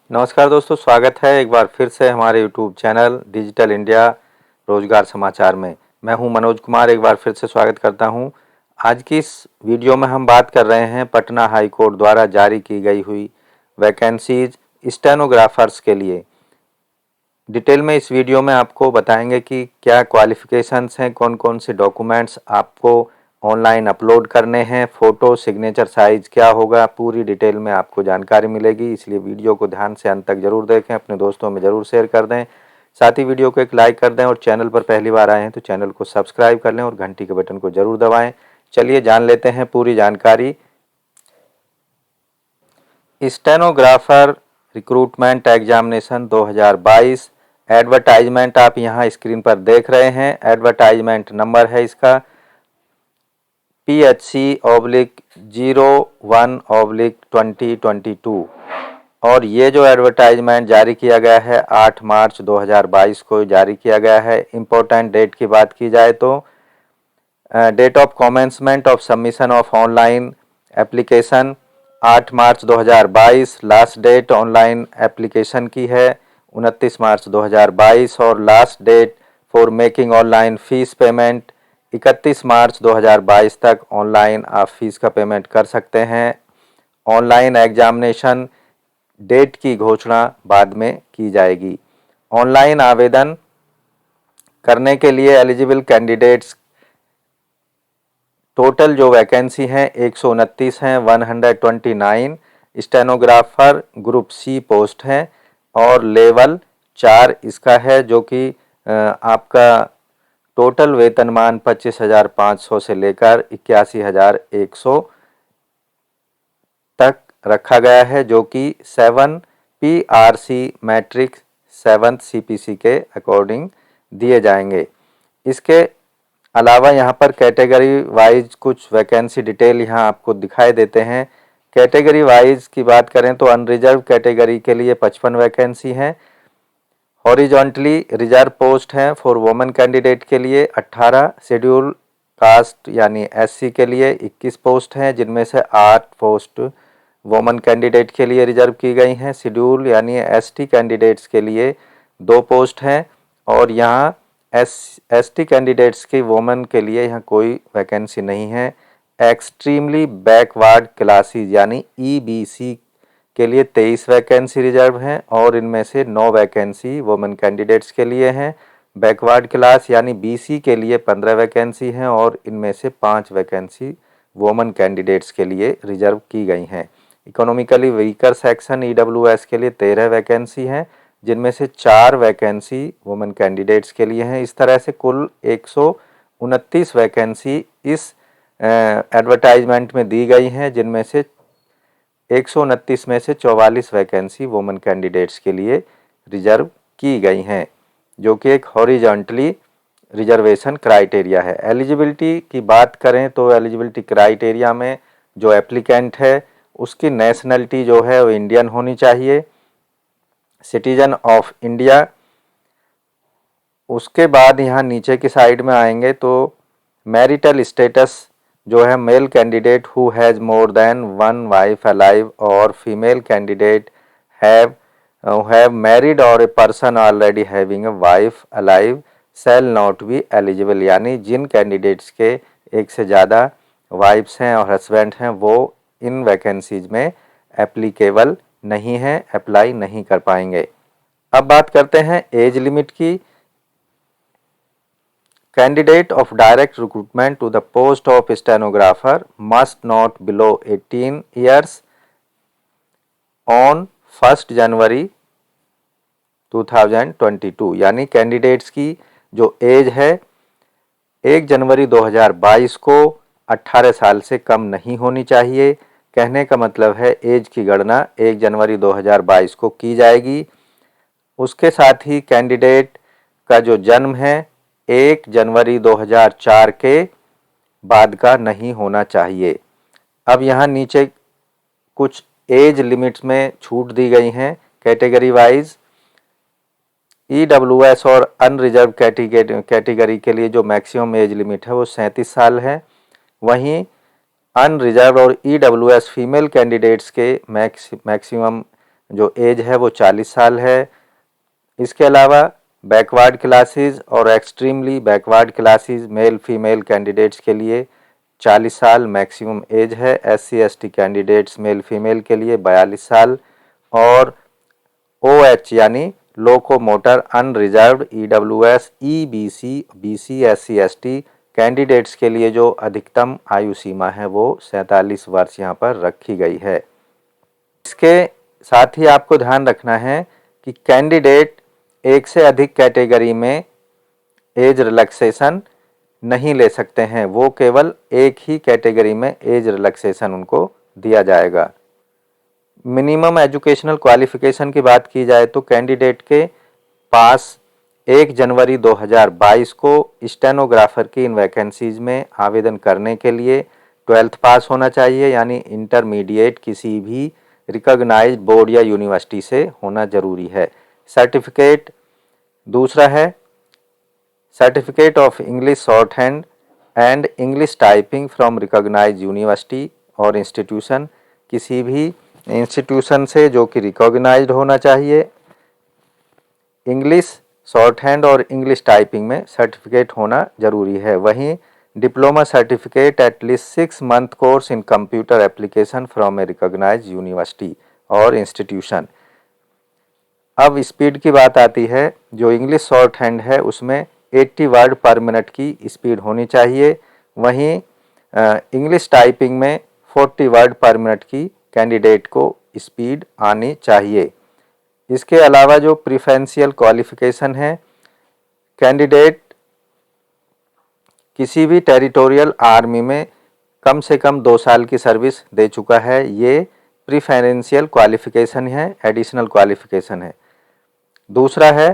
नमस्कार दोस्तों, स्वागत है एक बार फिर से हमारे यूट्यूब चैनल डिजिटल इंडिया रोजगार समाचार में। मैं हूं मनोज कुमार, एक बार फिर से स्वागत करता हूं। आज की इस वीडियो में हम बात कर रहे हैं पटना हाई कोर्ट द्वारा जारी की गई हुई वैकेंसीज स्टेनोग्राफर्स के लिए। डिटेल में इस वीडियो में आपको बताएंगे कि क्या क्वालिफिकेशंस हैं, कौन कौन से डॉक्यूमेंट्स आपको ऑनलाइन अपलोड करने हैं, फ़ोटो सिग्नेचर साइज़ क्या होगा, पूरी डिटेल में आपको जानकारी मिलेगी। इसलिए वीडियो को ध्यान से अंत तक ज़रूर देखें, अपने दोस्तों में ज़रूर शेयर कर दें। साथ ही वीडियो को एक लाइक कर दें और चैनल पर पहली बार आए हैं तो चैनल को सब्सक्राइब कर लें और घंटी के बटन को ज़रूर दबाएँ। चलिए जान लेते हैं पूरी जानकारी। स्टेनोग्राफर रिक्रूटमेंट एग्जामिनेशन 2022 एडवर्टाइजमेंट आप यहाँ स्क्रीन पर देख रहे हैं। एडवर्टाइजमेंट नंबर है इसका PHC/01/2022 और ये जो एडवर्टाइजमेंट जारी किया गया है 8 मार्च 2022 को जारी किया गया है। इम्पोर्टेंट डेट की बात की जाए तो date of commencement of submission of online application 8 March 2022। Last date online application की है 29 मार्च 2022 और last date for making online fees payment 31 March 2022 तक ऑनलाइन आप फीस का पेमेंट कर सकते हैं। ऑनलाइन एग्जामिनेशन डेट की घोषणा बाद में की जाएगी। ऑनलाइन आवेदन करने के लिए एलिजिबल कैंडिडेट्स टोटल जो वैकेंसी हैं 129 हैं, 129 स्टेनोग्राफर ग्रुप सी पोस्ट हैं और लेवल 4 इसका है, जो कि आपका टोटल वेतनमान 25,500 से लेकर 81,100 तक रखा गया है, जो कि 7 PRC मैट्रिक 7 CPC के अकॉर्डिंग दिए जाएंगे। इसके अलावा यहाँ पर कैटेगरी वाइज कुछ वैकेंसी डिटेल यहाँ आपको दिखाई देते हैं। कैटेगरी वाइज की बात करें तो अनरिजर्व कैटेगरी के लिए 55 वैकेंसी हैं। हॉरिजॉन्टली रिजर्व पोस्ट हैं फॉर वुमेन कैंडिडेट के लिए 18। शेड्यूल कास्ट यानी SC के लिए 21 पोस्ट हैं, जिनमें से 8 पोस्ट वुमेन कैंडिडेट के लिए रिजर्व की गई हैं। शेड्यूल यानी ST कैंडिडेट्स के लिए 2 पोस्ट हैं और यहाँ ST कैंडिडेट्स की वुमेन के लिए यहाँ कोई वैकेंसी नहीं है। एक्सट्रीमली बैकवर्ड क्लासेस यानी EBC के लिए 23 वैकेंसी रिजर्व हैं और इनमें से 9 वैकेंसी वुमेन कैंडिडेट्स के लिए हैं। बैकवर्ड क्लास यानी BC के लिए 15 वैकेंसी हैं और इनमें से 5 वैकेंसी वुमेन कैंडिडेट्स के लिए रिजर्व की गई हैं। इकोनॉमिकली वीकर सेक्शन EWS के लिए 13 वैकेंसी हैं, जिनमें से 4 वैकेंसी वुमेन कैंडिडेट्स के लिए हैं। इस तरह से कुल 129 वैकेंसी इस एडवर्टाइजमेंट में दी गई हैं, जिनमें से 129 में से 44 वैकेंसी वुमेन कैंडिडेट्स के लिए रिजर्व की गई हैं, जो कि एक हॉरिजॉन्टली रिजर्वेशन क्राइटेरिया है। एलिजिबिलिटी की बात करें तो एलिजिबिलिटी क्राइटेरिया में जो एप्लीकेंट है उसकी नेशनलिटी जो है वो इंडियन होनी चाहिए, सिटीजन ऑफ इंडिया। उसके बाद यहाँ नीचे की साइड में आएंगे तो मैरिटल स्टेटस जो है male candidate who has more than 1 wife alive और फीमेल कैंडिडेट हैव मैरिड और a person already having a wife alive shall not be eligible. यानी जिन कैंडिडेट्स के एक से ज़्यादा वाइफ्स हैं और हस्बैंड हैं वो इन वैकेंसीज में एप्लीकेबल नहीं हैं, अप्लाई नहीं कर पाएंगे। अब बात करते हैं एज लिमिट की। Candidate of direct recruitment to the post of stenographer must not below 18 years on 1 जनवरी 2022। यानी कैंडिडेट्स की जो एज है 1 जनवरी 2022 को 18 साल से कम नहीं होनी चाहिए। कहने का मतलब है एज की गणना 1 जनवरी 2022 को की जाएगी। उसके साथ ही कैंडिडेट का जो जन्म है 1 जनवरी 2004 के बाद का नहीं होना चाहिए। अब यहाँ नीचे कुछ एज लिमिट्स में छूट दी गई हैं कैटेगरी वाइज। EWS और अनरिजर्व कैटेगरी के लिए जो मैक्सिमम एज लिमिट है वो 37 साल है। वहीं अनरिजर्व और EWS फीमेल कैंडिडेट्स के मैक्सिमम जो एज है वो 40 साल है। इसके अलावा बैकवर्ड क्लासेस और extremely backward classes male female candidates के लिए 40 साल मैक्सिमम एज है। SC/ST कैंडिडेट्स मेल फीमेल के लिए 42 साल और OH यानी locomotor unreserved EWS EBC BC SC/ST candidates के लिए जो अधिकतम आयु सीमा है वो 47 वर्ष यहाँ पर रखी गई है। इसके साथ ही आपको ध्यान रखना है कि कैंडिडेट एक से अधिक कैटेगरी में एज रिलैक्सेशन नहीं ले सकते हैं, वो केवल एक ही कैटेगरी में एज रिलैक्सेशन उनको दिया जाएगा। मिनिमम एजुकेशनल क्वालिफिकेशन की बात की जाए तो कैंडिडेट के पास 1 जनवरी 2022 को स्टेनोग्राफर की इन वैकेंसीज में आवेदन करने के लिए 12th पास होना चाहिए, यानी इंटरमीडिएट किसी भी रिकॉग्नाइज्ड बोर्ड या यूनिवर्सिटी से होना जरूरी है। सर्टिफिकेट दूसरा है certificate of English short hand and English typing from recognised university और इंस्टीट्यूशन, किसी भी इंस्टीट्यूशन से जो कि रिकॉग्नाइज्ड होना चाहिए। इंग्लिश शॉर्ट हैंड और इंग्लिश टाइपिंग में सर्टिफिकेट होना जरूरी है। वहीं diploma certificate at least 6 month course in computer application from a recognised university और इंस्टीट्यूशन। अब स्पीड की बात आती है। जो इंग्लिश शॉर्ट हैंड है उसमें 80 वर्ड पर मिनट की स्पीड होनी चाहिए। वहीं इंग्लिश टाइपिंग में 40 वर्ड पर मिनट की कैंडिडेट को स्पीड आनी चाहिए। इसके अलावा जो प्रेफरेंशियल क्वालिफिकेशन है, कैंडिडेट किसी भी टेरिटोरियल आर्मी में कम से कम 2 साल की सर्विस दे चुका है, ये प्रेफरेंशियल क्वालिफिकेशन है, एडिशनल क्वालिफिकेशन है। दूसरा है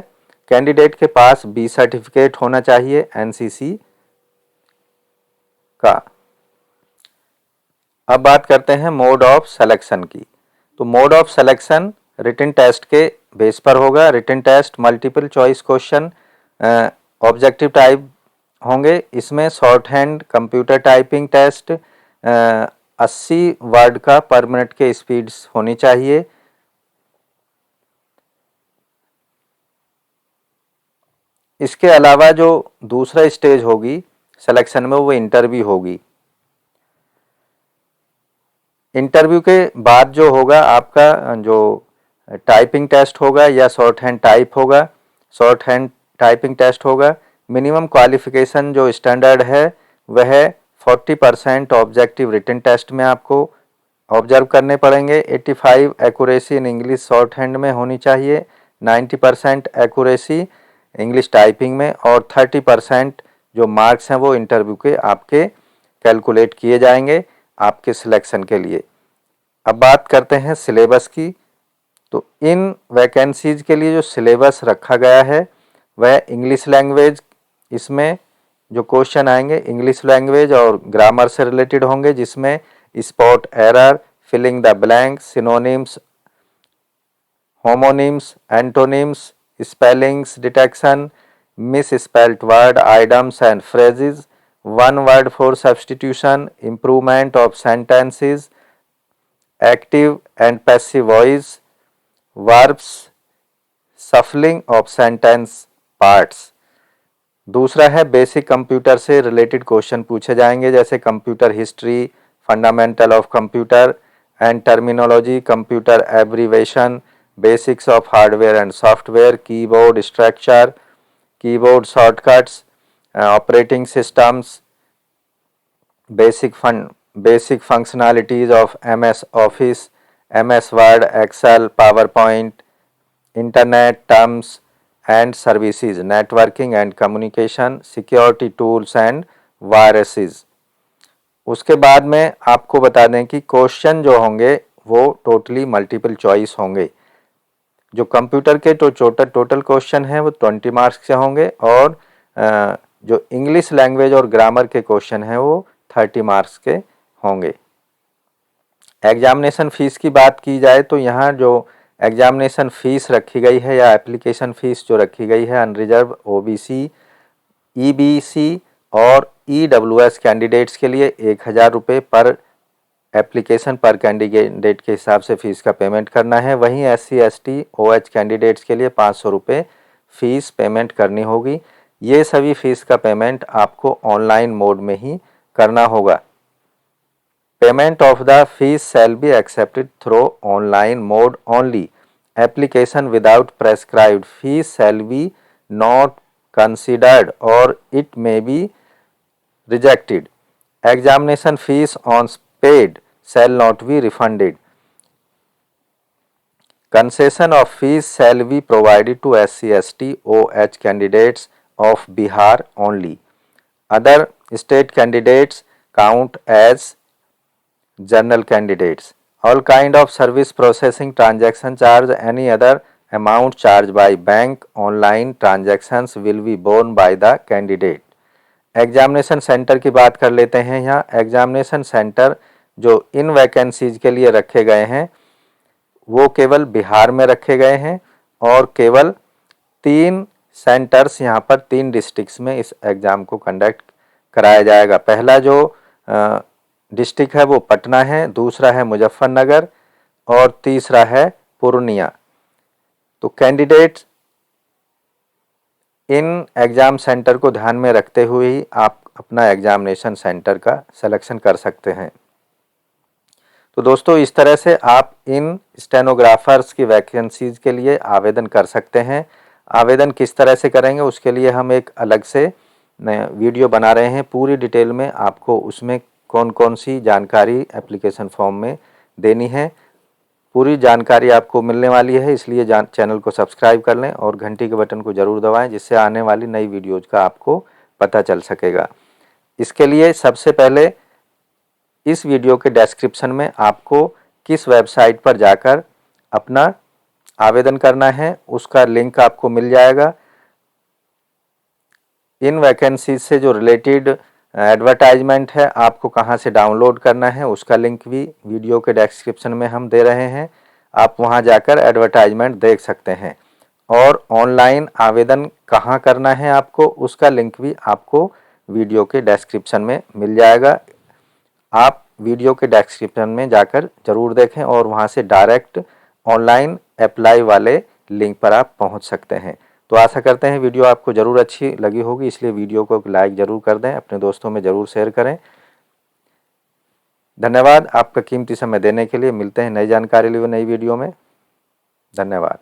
कैंडिडेट के पास B सर्टिफिकेट होना चाहिए NCC का। अब बात करते हैं मोड ऑफ सिलेक्शन की। तो mode of selection written test के बेस पर होगा। Written test multiple choice question objective type होंगे। इसमें short hand computer typing test 80 word का पर मिनट के स्पीड होनी चाहिए। इसके अलावा जो दूसरा स्टेज होगी सिलेक्शन में वो इंटरव्यू होगी। इंटरव्यू के बाद जो होगा आपका जो टाइपिंग टेस्ट होगा या शॉर्ट हैंड टाइप होगा, शॉर्ट हैंड टाइपिंग टेस्ट होगा। मिनिमम क्वालिफिकेशन जो स्टैंडर्ड है वह 40% ऑब्जेक्टिव रिटन टेस्ट में आपको ऑब्जर्व करने पड़ेंगे। 85 accuracy in English short hand में होनी चाहिए, 90% एक्यूरेसी इंग्लिश टाइपिंग में और 30% जो मार्क्स हैं वो इंटरव्यू के आपके कैलकुलेट किए जाएंगे आपके सिलेक्शन के लिए। अब बात करते हैं सिलेबस की। तो इन वैकेंसीज के लिए जो सिलेबस रखा गया है वह इंग्लिश लैंग्वेज, इसमें जो क्वेश्चन आएंगे इंग्लिश लैंग्वेज और ग्रामर से रिलेटेड होंगे, जिसमें spot error, filling the blank, synonyms, homonyms, antonyms, spellings detection, misspelt word, idioms and phrases, one word for substitution, improvement of sentences, active and passive voice, verbs, shuffling of sentence parts. दूसरा है basic computer से related question पूछे जाएंगे, जैसे computer history, fundamental of computer and terminology, computer abbreviation, basics of hardware and software, keyboard structure, keyboard shortcuts, operating systems, basic functionalities of MS Office, MS Word, Excel, PowerPoint, internet terms and services, networking and communication, security tools and viruses. उसके बाद में आपको बता दें कि question जो होंगे वो टोटली मल्टीपल चॉइस होंगे। जो कंप्यूटर के तो टोटल क्वेश्चन हैं वो 20 मार्क्स के होंगे और जो इंग्लिश लैंग्वेज और ग्रामर के क्वेश्चन हैं वो 30 मार्क्स के होंगे। एग्जामिनेशन फीस की बात की जाए तो यहाँ जो एग्जामिनेशन फीस रखी गई है या एप्लीकेशन फीस जो रखी गई है अनरिजर्व OBC, EBC और EWS कैंडिडेट्स के लिए 1000 रुपये पर एप्लीकेशन पर कैंडिडेट के हिसाब से फ़ीस का पेमेंट करना है। वहीं SC ST OH कैंडिडेट्स के लिए 500 रुपये फ़ीस पेमेंट करनी होगी। ये सभी फ़ीस का पेमेंट आपको ऑनलाइन मोड में ही करना होगा। Payment of the fees shall be accepted through online mode only. Application without prescribed fees shall be not considered or it may be rejected. Examination fees on paid shall not be refunded. Concession of fees shall be provided to SC ST OH candidates of Bihar only. Other state candidates count as general candidates. All kind of service processing transaction charge any other amount charged by bank online transactions will be borne by the candidate. Examination centre की बात कर लेते हैं। यहाँ examination centre जो इन vacancies के लिए रखे गए हैं वो केवल बिहार में रखे गए हैं और केवल 3 सेंटर्स यहाँ पर 3 डिस्ट्रिक्ट्स में इस एग्ज़ाम को कंडक्ट कराया जाएगा। पहला जो डिस्ट्रिक्ट है वो पटना है, दूसरा है मुजफ्फरनगर और तीसरा है पूर्णिया। तो कैंडिडेट्स इन एग्ज़ाम सेंटर को ध्यान में रखते हुए ही आप अपना एग्जामिनेशन सेंटर का सिलेक्शन कर सकते हैं। तो दोस्तों इस तरह से आप इन स्टेनोग्राफर्स की वैकेंसीज के लिए आवेदन कर सकते हैं। आवेदन किस तरह से करेंगे उसके लिए हम एक अलग से वीडियो बना रहे हैं। पूरी डिटेल में आपको उसमें कौन कौन सी जानकारी एप्लीकेशन फॉर्म में देनी है पूरी जानकारी आपको मिलने वाली है। इसलिए चैनल को सब्सक्राइब कर लें और घंटी के बटन को ज़रूर दबाएं जिससे आने वाली नई वीडियोज़ का आपको पता चल सकेगा। इसके लिए सबसे पहले इस वीडियो के डिस्क्रिप्शन में आपको किस वेबसाइट पर जाकर अपना आवेदन करना है उसका लिंक आपको मिल जाएगा। इन वैकेंसीज से जो रिलेटेड एडवर्टाइजमेंट है आपको कहां से डाउनलोड करना है उसका लिंक भी वीडियो के डिस्क्रिप्शन में हम दे रहे हैं। आप वहां जाकर एडवर्टाइजमेंट देख सकते हैं और ऑनलाइन आवेदन कहां करना है आपको उसका लिंक भी आपको वीडियो के डिस्क्रिप्शन में मिल जाएगा। आप वीडियो के डिस्क्रिप्शन में जाकर ज़रूर देखें और वहां से डायरेक्ट ऑनलाइन अप्लाई वाले लिंक पर आप पहुंच सकते हैं। तो आशा करते हैं वीडियो आपको ज़रूर अच्छी लगी होगी, इसलिए वीडियो को लाइक ज़रूर कर दें, अपने दोस्तों में ज़रूर शेयर करें। धन्यवाद आपका कीमती समय देने के लिए। मिलते हैं नई जानकारी लिए नई वीडियो में। धन्यवाद।